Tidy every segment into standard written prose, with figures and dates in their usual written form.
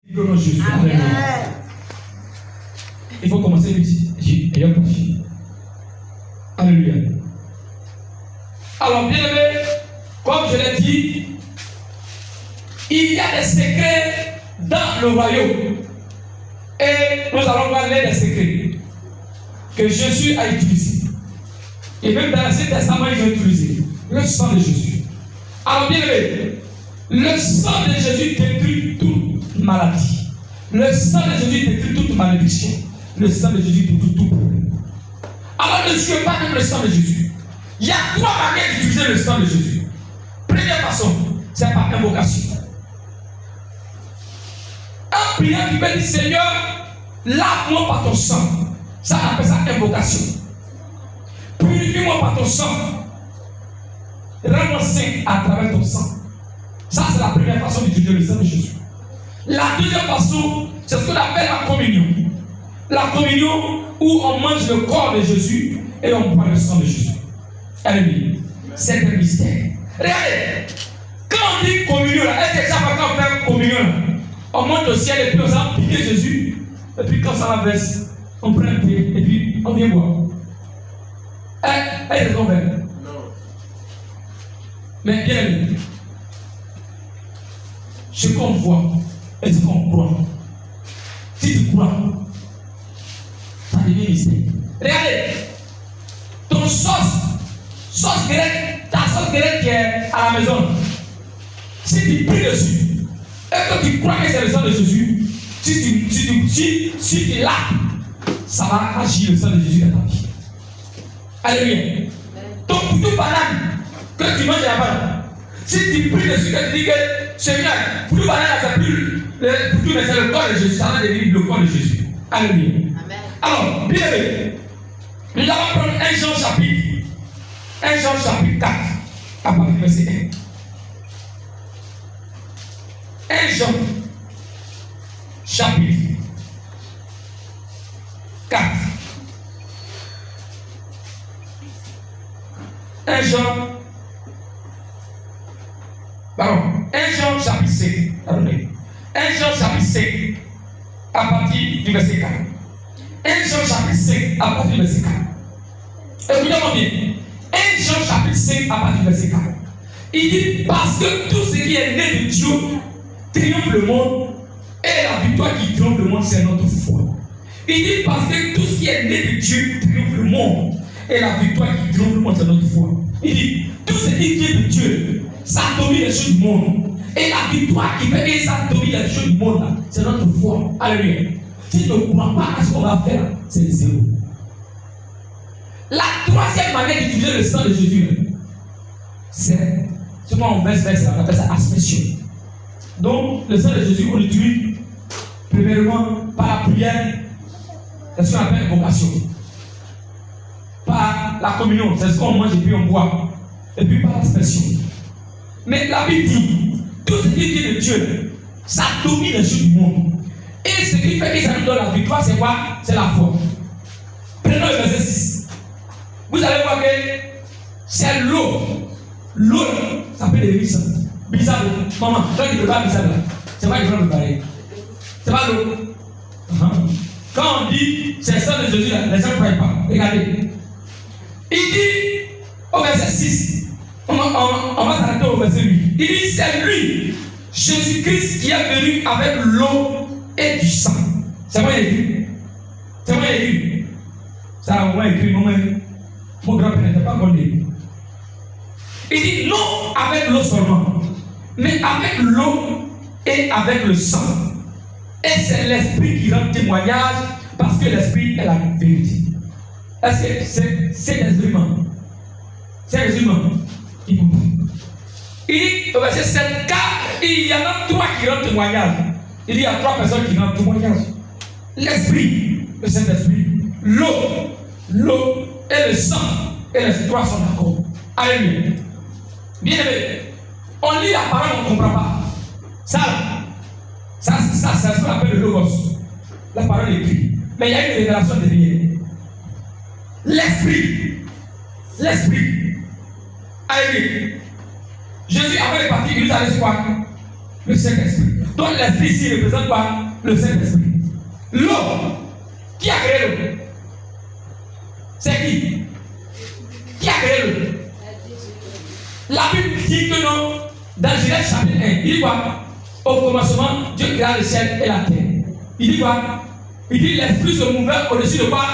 Jésus. Amen. Il faut commencer vite. Ayons pitié. Alléluia. Alors, bien aimé, comme je l'ai dit, il y a des secrets dans le royaume. Et nous allons voir les secrets que Jésus a utilisés. Et même dans l'Ancien Testament, ils ont utilisé le sang de Jésus. Alors, bien aimé, le sang de Jésus détruit toute maladie. Le sang de Jésus détruit toute malédiction. Le sang de Jésus détruit tout problème. Alors, ne jouez pas avec le sang de Jésus. Il y a 3 manières d'utiliser le sang de Jésus. Première façon, c'est par invocation. Un prière qui peut dire Seigneur, lave-moi par ton sang. Ça, on appelle ça invocation. Purifie-moi par ton sang. Rends-moi saint à travers ton sang. Ça, c'est la première façon d'utiliser le sang de Jésus. La deuxième façon, c'est ce qu'on appelle la communion. La communion où on mange le corps de Jésus et on boit le sang de Jésus. Alléluia. C'est un mystère. Regardez, quand on dit communion, est-ce que ça va quand on fait communion? On monte au ciel et puis on s'en piquer Jésus. Et puis quand ça va verser, on prend un pied et puis on vient boire. Est-ce qu'on fait? Non. Mais bien aimé, ce qu'on voit et ce qu'on croit. Si tu crois, ça devient mystère. Regardez, ton sauce grecque, ta sauce grecque qui est à la maison, si tu pries dessus, et que tu crois que c'est le sang de Jésus, si tu l'as, ça va agir le sang de Jésus dans ta vie. Alléluia. Ton couteau banane, que tu manges là-bas, si tu pries dessus, que tu dis que Seigneur, couteau banane, c'est plus le couteau, mais c'est le corps de Jésus, ça va devenir le corps de Jésus. Alléluia. Amen. Alors, bien aimé, nous allons prendre 1 Jean chapitre 4, à partir du verset 1. 1 Jean chapitre 4. 1 Jean chapitre 5. Pardonnez. 1 Jean chapitre 5 à partir du verset 4. 1 Jean chapitre 5 à partir du verset 4. Écoutez-moi bien. 1 Jean chapitre 5 à partir du verset 4. Il dit parce que tout ce qui est né de Dieu triomphe le monde, et la victoire qui triomphe le monde, c'est notre foi. Il dit parce que tout ce qui est né de Dieu triomphe le monde, et la victoire qui triomphe le monde, c'est notre foi. Il dit tout ce qui vient de Dieu, ça domine les choses du monde, et la victoire qui fait que ça domine les choses du monde, c'est notre foi. Alléluia. Si tu ne crois pas à ce qu'on va faire, c'est zéro. La troisième manière d'utiliser le sang de Jésus, c'est ce qu'on verse, on appelle ça aspersion. Donc, le sang de Jésus, on l'utilise premièrement par la prière, c'est ce qu'on appelle invocation. Par la communion, c'est ce qu'on mange et puis on boit. Et puis par l'aspersion. Mais la Bible dit, tout ce qui vient de Dieu, ça domine les choses du monde. Et ce qui fait que ça nous donne la victoire, c'est quoi? C'est la foi. Prenons le verset 6. Vous allez voir que c'est l'eau. L'eau, ça peut devenir ça. Bizarre, maman, toi qui ne peux pas bizarre là, c'est pas qu'il faut le préparer. C'est pas l'eau. Quand on dit c'est le sang de Jésus, là, les gens ne croient pas. Regardez. Il dit au verset 6, on va s'arrêter au verset 8. Il dit c'est lui, Jésus-Christ, qui est venu avec l'eau et du sang. C'est moi écrit. C'est moi écrit. Ça, moi écrit, mon grand-père n'était pas connu. Il dit non avec l'eau seulement, mais avec l'eau et avec le sang. Et c'est l'esprit qui rend témoignage parce que l'esprit est la vérité. Est-ce que c'est les humains? C'est les humains qui vous parlent. Il dit au verset 7, car il y en a 3 qui rendent témoignage. Il dit il y a 3 personnes qui rendent témoignage. L'esprit, le Saint-Esprit, l'eau et le sang. Et les 3 sont d'accord. Alléluia. Bien aimé, on lit la parole, on ne comprend pas. Ça, c'est ce qu'on appelle le logos. La parole est écrite. Mais il y a une révélation derrière. L'esprit. Alléluia. Jésus, avant de partir, il nous a laissé quoi? Le Saint-Esprit. Donc l'esprit ici représente quoi? Le Saint-Esprit. L'eau. Qui a créé l'eau? C'est qui? Qui a créé l'eau? La Bible dit que non, dans Genèse chapitre 1, il dit quoi? Au commencement, Dieu créa le ciel et la terre. Il dit quoi? Il dit l'esprit se mouvait au-dessus de quoi?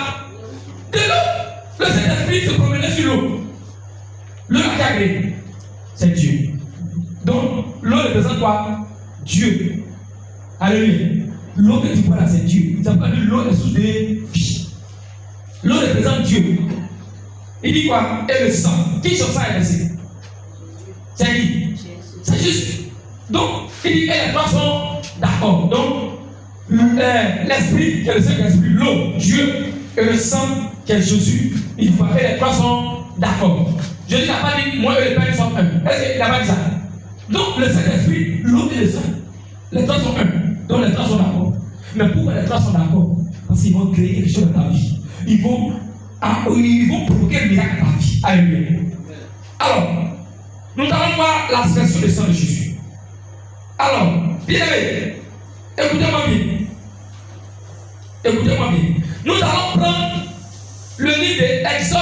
De l'eau. Le Saint-Esprit se promenait sur l'eau. L'eau qui a créé, c'est Dieu. Donc, l'eau représente quoi? Dieu. Alléluia. L'eau que tu vois là, c'est Dieu. Ça veut pas dire l'eau est sous des vie. L'eau représente Dieu. Il dit quoi? Et le sang. Qui sur ça est versé? C'est qui? C'est juste. Donc, il dit, et les trois sont d'accord. Donc, l'esprit qui est le Saint-Esprit, l'eau, Dieu, et le sang qui est Jésus. Il dit quoi? Et les trois sont d'accord. Jésus n'a pas dit, moi et le Père sont un. Est-ce qu'il n'a pas dit ça? Donc, le Saint-Esprit, l'eau et le sang, les trois sont un. Donc, les trois sont d'accord. Mais pourquoi les trois sont d'accord? Parce qu'ils vont créer quelque chose dans ta vie. Ils vont provoquer le miracle dans ta vie. Alléluia. Alors, nous allons voir l'aspersion du sang de Jésus. Alors, bien aimé, écoutez-moi bien. Écoutez-moi bien. Nous allons prendre le livre d'Exode,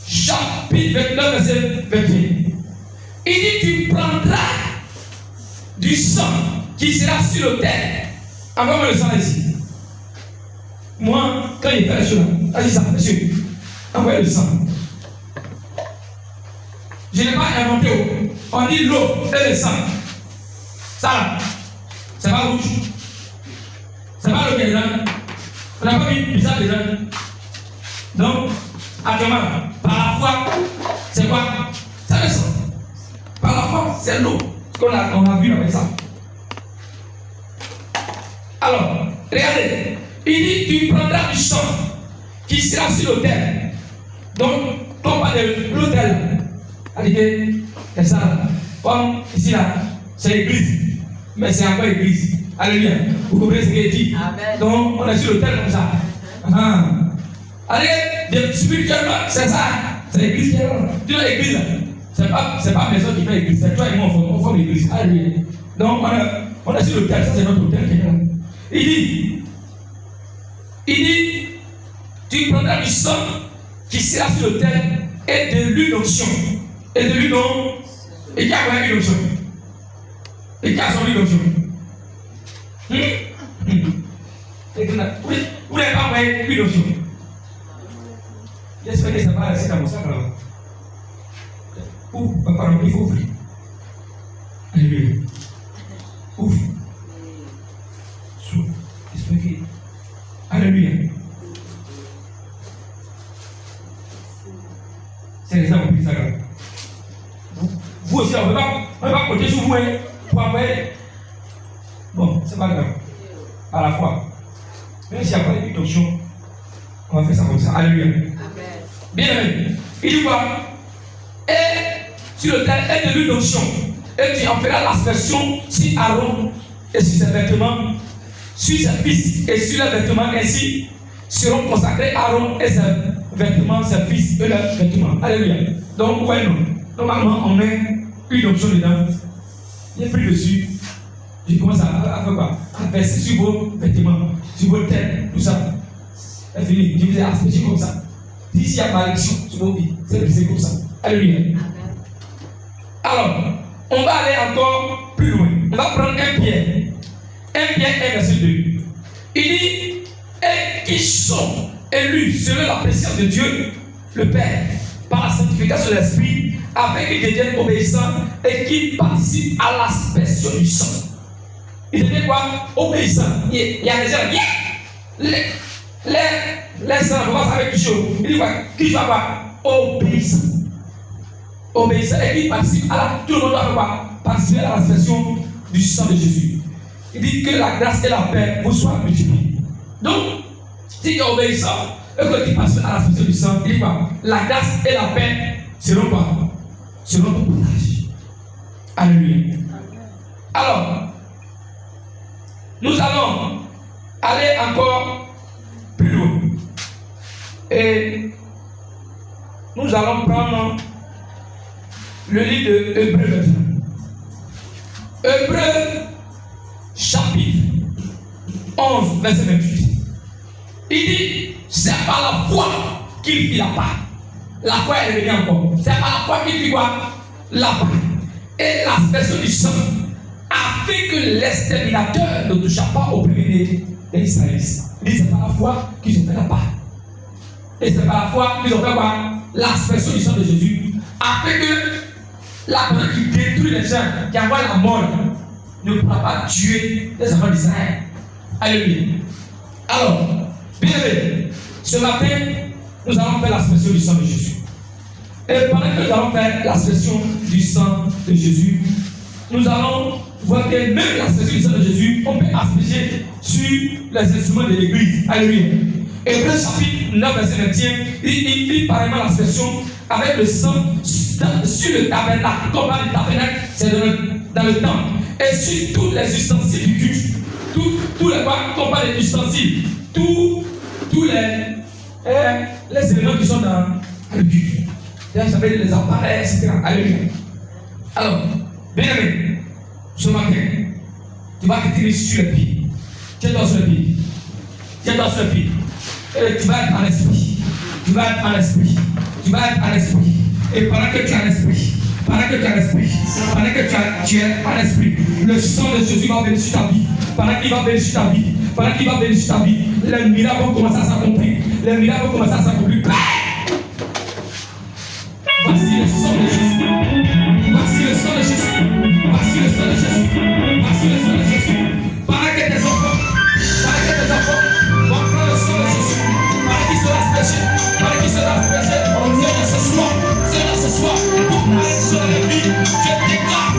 chapitre 29, verset 21. Il dit, tu prendras du sang qui sera sur l'autel. Envoie-moi le sang ici. Moi, quand il fait les choses, vas-y ça, monsieur. Envoyez le sang. Je n'ai pas inventé. On dit l'eau et le sang. Ça là, c'est pas rouge. C'est pas l'eau qui est dedans. On n'a pas mis bizarre dedans. Donc, actuellement, par la foi, c'est quoi? C'est le sang. Par la foi, c'est l'eau. Ce qu'on a vu avec ça. Alors, regardez. Il dit, tu prendras du sang qui sera sur l'autel. Donc, on parle de l'autel. C'est ça. Comme ici là, c'est l'église. Mais c'est encore l'église. Alléluia. Vous comprenez ce qu'il dit? Amen. Donc, on est sur l'autel comme ça. Allez, spirituellement, c'est ça. C'est l'église qui est là. Tu vois l'église là. C'est pas maison qui fait l'église. C'est toi et moi, on forme l'église. Alléluia. Donc, on est sur l'autel. Ça, c'est notre autel qui est là. Il dit, tu prendras du sang qui sera sur l'autel et de l'huile d'onction. Et de l'huile d'onction. Et qui a quoi l'huile d'onction? Et qui a son huile d'onction? Vous n'avez pas envoyé l'huile d'onction? J'espère que ça va rester dans mon sac alors. Ouf, pardon, il faut ouvrir. Alléluia. Ouf. Expliquez. Alléluia. C'est les gens qui ont pris ça. Vous aussi, on ne va pas compter sur vous pour envoyer. Bon, c'est pas grave. À la fois. Même s'il n'y a pas de d'option, on va faire ça comme ça. Alléluia. Bien aimé. Il dit quoi? Et sur le terre, et de l'huile d'onction. Et tu en feras l'aspersion sur Aaron et sur ses vêtements, sur ses fils et sur leurs vêtements. Ainsi seront consacrés Aaron et ses vêtements, ses fils et leurs vêtements. Alléluia. Donc, ouais, non. Normalement, on met une option dedans. Il est pris dessus. Je commence à faire quoi? À verser sur vos vêtements, sur vos têtes, tout ça. C'est fini. Je vous ai aspergé comme ça. Si il y a malédiction sur vos vies, c'est brisé comme ça. Alléluia. Alors, on va aller encore plus loin. On va prendre un Pierre. Un Pierre 1, verset 2. Il dit, et qui sont élus selon la présence de Dieu, le Père, par la sanctification de l'Esprit, avec qu'ils deviennent obéissants et qui participent à l'aspersion du sang. Ils deviennent quoi? Obéissants. Il y a des gens, les saints, on va savoir avec qui chose. Il dit quoi? Qui va quoi? Obéissant. Obéissant et qui participe à la. Tout le monde doit faire quoi? Participer à l'aspersion du sang de Jésus. Il dit que la grâce et la paix vous soient multipliées. Donc, si tu es obéissant et que tu passes à l'aspersion du sang, il dit quoi? La grâce et la paix seront quoi? Selon ton partage. Alléluia. Alors, nous allons aller encore plus loin. Et nous allons prendre le livre de Hébreux maintenant. Hébreux 11, verset 28. Il dit, c'est par la foi qu'il fit la part. La foi est revenue encore. C'est par la foi qu'il fit quoi? La part. Et l'aspersion du sang a fait que l'exterminateur ne toucha pas au premier des Israélites. Il dit, c'est par la foi qu'ils ont fait la part. Et c'est par la foi qu'ils ont fait quoi? L'aspersion du sang de Jésus a fait que la personne qui détruit les gens, qui envoie la mort, ne pourra pas tuer les enfants d'Israël. Alléluia. Alors, bien aimé, ce matin, nous allons faire l'aspersion du sang de Jésus. Et pendant que nous allons faire l'aspersion du sang de Jésus, nous allons voir que même l'aspersion du sang de Jésus, on peut asperger sur les instruments de l'église. Alléluia. Hébreux chapitre 9, verset 21, il fait pareillement l'aspersion avec le sang sur le tabernacle. Comme dans le tabernacle, c'est dans le temple. Et sur tous les ustensiles du culte. Tous les qu'on parle des ustensiles. Tous les éléments qui sont dans le culte. Ça veut dire les appareils, etc. Alléluia. Alors, bien aimé, ce matin, tu vas te tirer sur les pieds. Tiens-toi sur les pieds. Tiens-toi sur les pieds. Et tu vas être en esprit. Tu vas être en esprit. Tu vas être en esprit. Et pendant que tu es en esprit, pendant que tu es en esprit, pendant que tu es en esprit, le sang de Jésus va venir sur ta vie. Pendant qu'il va venir sur ta vie, pendant qu'il va venir sur ta vie, les miracles vont commencer à s'accomplir. Les miracles vont commencer à s'accomplir. Voici le sang de Jésus. Voici le sang de Jésus. Voici le sang de Jésus. Voici le sang de Jésus. Pendant que tes enfants vont prendre le sang de Jésus, pendant qu'ils seront aspergés, pendant qu'ils seront aspergés, Seigneur, ce soir, pour aller sur les vies, je déclare.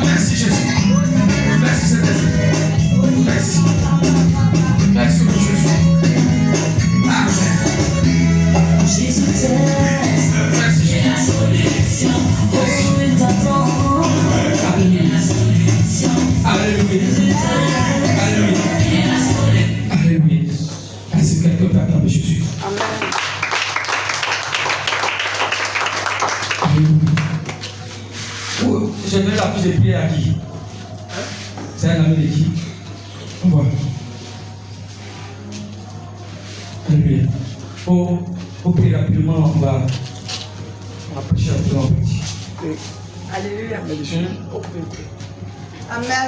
Merci Jésus. Merci Saint-Esprit. Merci. Merci Jésus. Amen. Merci Jésus. Alléluia. Alléluia. Alléluia. Alléluia. Est-ce que quelqu'un peut acclamer Jésus? Amen. Je donne la fiche de prière à qui? C'est un ami de qui? On voit. Alléluia. Au prier rapidement, on va prêcher un peu en petit. Alléluia. Amen.